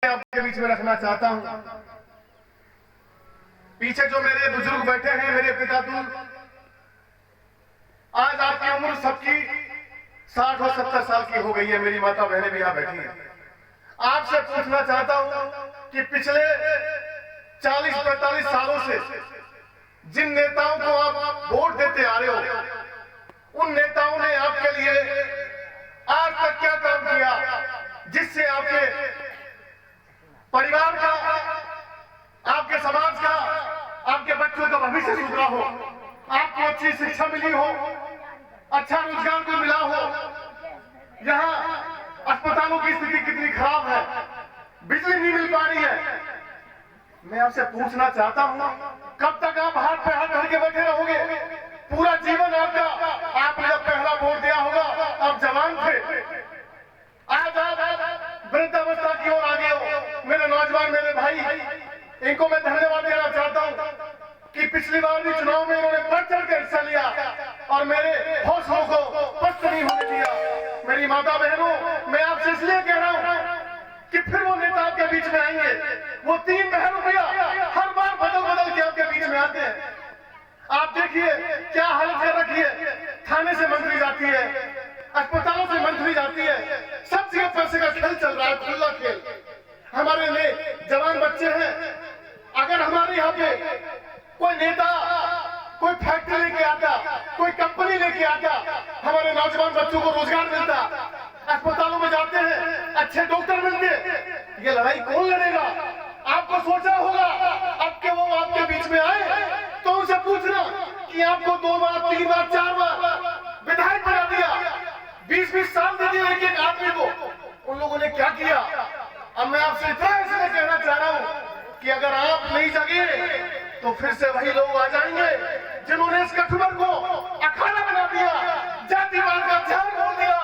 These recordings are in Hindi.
आपके बीच में रखना चाहता हूं। पीछे जो मेरे बुजुर्ग बैठे हैं, मेरे पिता तुल, आज आपकी उम्र सबकी 60 और 70 साल की हो गई है। मेरी माता बहनें भी यहां बैठी हैं। आपसे पूछना चाहता हूं कि पिछले 40-45 सालों से जिन नेताओं को आप वोट देते आ रहे हो, उन नेताओं ने आपके लिए आज तक क्या काम किया जिससे आपके परिवार का, आपके समाज का, आपके बच्चों का भविष्य सुधरा हो, आपको अच्छी शिक्षा मिली हो, अच्छा रोजगार को मिला हो। यहाँ अस्पतालों की स्थिति कितनी खराब है, बिजली नहीं मिल पा रही है। मैं आपसे पूछना चाहता हूं, कब तक आप हाथ पे हाथ धर के बैठे रहोगे? पूरा जीवन आपका, आपने जब पहला वोट दिया होगा आप जवान थे, आज आप वृद्धावस्था की ओर आ गए हो। मेरे नौजवान, मेरे भाई, इनको मैं धन्यवाद देना चाहता हूं कि पिछली बार भी चुनाव में इन्होंने बढ़ चढ़ कर हिस्सा लिया और मेरे हौसलों को पस्त नहीं होने दिया। मेरी माता बहनों, मैं आपसे इसलिए कह रहा हूं कि फिर वो नेता आपके बीच में आएंगे, वो 3 रुपया हर बार बदल के आपके बीच में आते हैं। आप देखिए क्या हालत कर रखी है। थाने से मंत्री जाती है, अस्पतालों से मंत्री जाती है, सब जगह पैसे का खेल चल रहा है, खुला खेल। हमारे लिए जवान बच्चे हैं, अगर हमारे यहाँ पे कोई नेता कोई फैक्ट्री लेके आता, कोई कंपनी लेके आता, हमारे नौजवान बच्चों को रोजगार मिलता, अस्पतालों में जाते हैं, अच्छे डॉक्टर मिलते, ये लड़ाई कौन लड़ेगा? आपको सोचा होगा अब के वो आपके बीच में आए तो उनसे पूछना कि आपको 2 बार 3 बार 4 बार विधायक बना दिया, 20-20 साल दे दिए एक आदमी को, उन लोगों ने क्या किया? अब मैं आपसे इतना इसलिए कहना चाह रहा हूं कि अगर आप नहीं जगे तो फिर से वही लोग आ जाएंगे जिन्होंने इस कठुबर को अखाड़ा बना दिया, जातिवाद का जहर बोल दिया।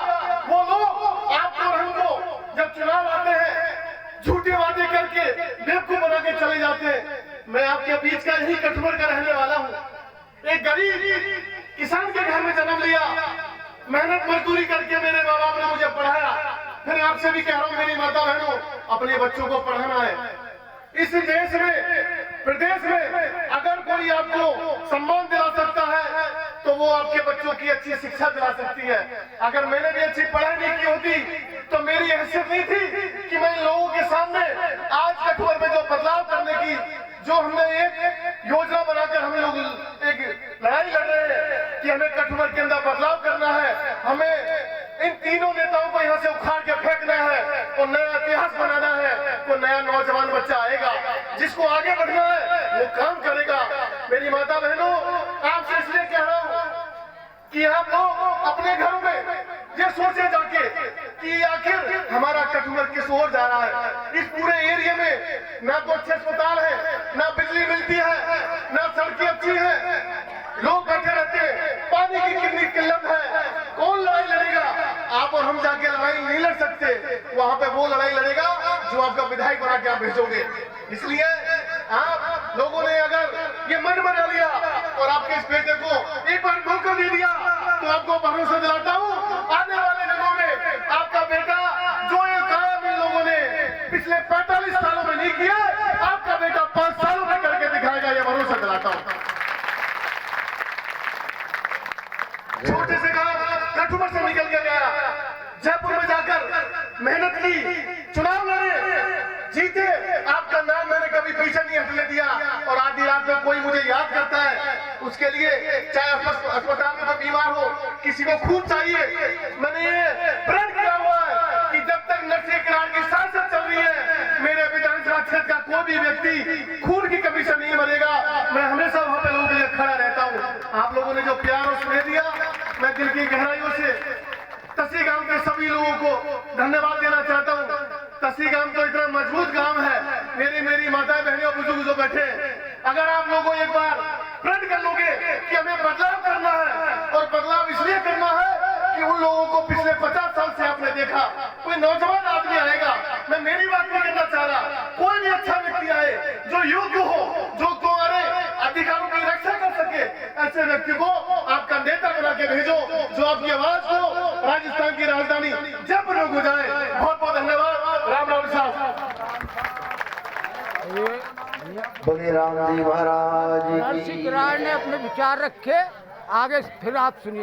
वो लोग आपको और हमको जब चुनाव आते हैं झूठे वादे करके बेवकूफ बना के चले जाते हैं। मैं आपके बीच का यही कठुबर का रहने वाला हूँ। एक गरीब किसान के घर में जन्म लिया, मेहनत मजदूरी करके मेरे माँ बाप ने मुझे पढ़ाया। फिर आपसे भी कह रहा हूँ मेरी माता बहनों, अपने बच्चों को पढ़ाना है। इस देश में, प्रदेश में अगर कोई आपको सम्मान दिला सकता है तो वो आपके बच्चों की अच्छी शिक्षा दिला सकती है। अगर मैंने भी अच्छी पढ़ाई नहीं की होती तो मेरी हैसियत नहीं थी कि मैं लोगों के सामने आज कठुबर में जो बदलाव करने की, जो हमने एक योजना बनाकर हम लोग एक लड़ाई लड़ रहे हैं कि हमें कठुबर के अंदर बदलाव करना है, हमें इन तीनों नेताओं को यहाँ से उखाड़ के फेंकना है और नया इतिहास बनाना है। तो नया नौजवान बच्चा आएगा, जिसको आगे बढ़ना है वो काम करेगा। मेरी माता बहनों, आपसे इसलिए कह रहा हूँ कि आप लोग अपने घरों में ये सोचे जाके कि आखिर हमारा कठुबर किस ओर जा रहा है। इस पूरे एरिया में ना तो अच्छे अस्पताल है, ना बिजली मिलती है, ना सड़कें अच्छी है, लोग बैठे रहते हैं, पानी की कितनी किल्लत है। कौन लड़ाई लड़ेगा? आप और हम जाके लड़ाई नहीं लड़ सकते, वहां पे वो लड़ाई लड़ेगा जो आपका विधायक बना के आप भेजोगे। इसलिए आप लोगों ने अगर ये मन बना लिया और आपके इस बेटे को एक बार मौका दे दिया तो आपको भरोसा दिलाता हूँ आने वाले दिनों में आपका बेटा जो ये काम इन लोगों ने पिछले 45 सालों में नहीं किया, आपका बेटा 5 सालों में करके दिखाएगा, ये भरोसा दिलाता हूँ। छोटे से गांव कठुबर से निकल के गया, जयपुर में जाकर मेहनत की, चुनाव लड़े, जीते। आपका नाम मैंने कभी पीछे नहीं हटने दिया और आधी रात में कोई मुझे याद करता है उसके लिए, चाहे अस्पताल में बीमार हो, किसी को खून चाहिए, मैंने ये प्रण किया हुआ है कि जब तक नशे करार की सांसद चल रही है मेरे विधानसभा क्षेत्र का कोई भी व्यक्ति खून की कमी से नहीं मरेगा। मैं हमेशा वहां पे लोगों के लिए खड़ा रहता हूँ। आप लोगों ने जो प्यार और स्नेह दिया, मैं दिल की गहराइयों से तसी गांव के सभी लोगों को धन्यवाद देना चाहता हूँ। तसी गांव तो इतना मजबूत गांव है। मेरी माताएं बहनें और बुजुर्ग जो बैठे, अगर आप लोगों एक बार प्रण कर लोगे कि हमें बदलाव करना है, और बदलाव इसलिए करना है कि उन लोगों को पिछले 50 साल से आपने देखा, कोई नौजवान आदमी आएगा, मैं मेरी बात नहीं करना चाह रहा, कोई भी अच्छा व्यक्ति आए जो योग्य हो, जो तुम्हारे अधिकारों की रक्षा कर सके, ऐसे व्यक्ति को आपका नेता बना के भेजो जो आपकी आवाज को राजस्थान की राजधानी जयपुर में गुजारे। बहुत बहुत धन्यवाद। राम राम साहब। बोले रामदेव महाराज नरसिंह की किराड़ ने अपने विचार रखे, आगे फिर आप सुनिए।